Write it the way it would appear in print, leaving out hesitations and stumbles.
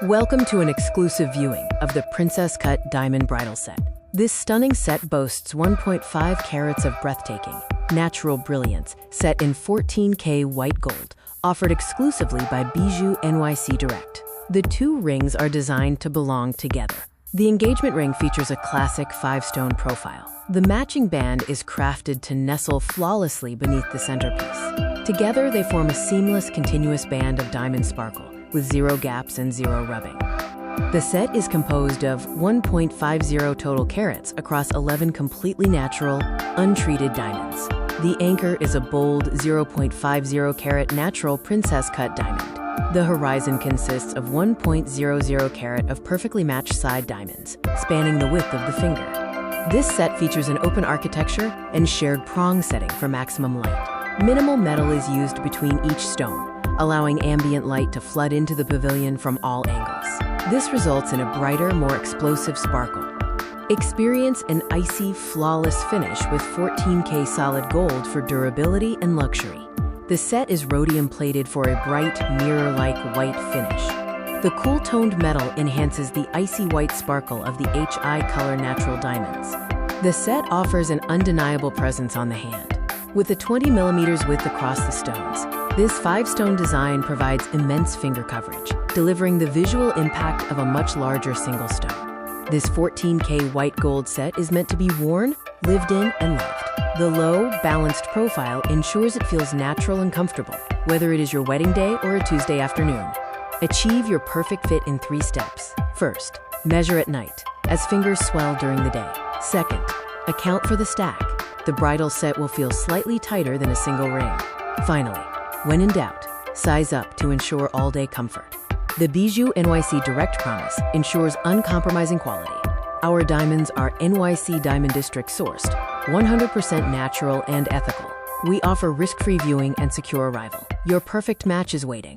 Welcome to an exclusive viewing of the Princess Cut Diamond Bridal Set. This stunning set boasts 1.5 carats of breathtaking, natural brilliance set in 14K white gold, offered exclusively by BijouxNYC Direct. The two rings are designed to belong together. The engagement ring features a classic 5-stone profile. The matching band is crafted to nestle flawlessly beneath the centerpiece. Together, they form a seamless, continuous band of diamond sparkle, with zero gaps and zero rubbing. The set is composed of 1.50 total carats across 11 completely natural, untreated diamonds. The anchor is a bold 0.50 carat natural princess cut diamond. The horizon consists of 1.00 carat of perfectly matched side diamonds, spanning the width of the finger. This set features an open architecture and shared prong setting for maximum light. Minimal metal is used between each stone, allowing ambient light to flood into the pavilion from all angles. This results in a brighter, more explosive sparkle. Experience an icy, flawless finish with 14K solid gold for durability and luxury. The set is rhodium plated for a bright, mirror-like white finish. The cool-toned metal enhances the icy white sparkle of the HI color natural diamonds. The set offers an undeniable presence on the hand. With a 20mm width across the stones, this 5-stone design provides immense finger coverage, delivering the visual impact of a much larger single stone. This 14K white gold set is meant to be worn, lived in, and loved. The low, balanced profile ensures it feels natural and comfortable, whether it is your wedding day or a Tuesday afternoon. Achieve your perfect fit in 3 steps. First, measure at night, as fingers swell during the day. Second, account for the stack. The bridal set will feel slightly tighter than a single ring. Finally, when in doubt, size up to ensure all-day comfort. The BijouxNYC Direct Promise ensures uncompromising quality. Our diamonds are NYC Diamond District sourced, 100% natural and ethical. We offer risk-free viewing and secure arrival. Your perfect match is waiting.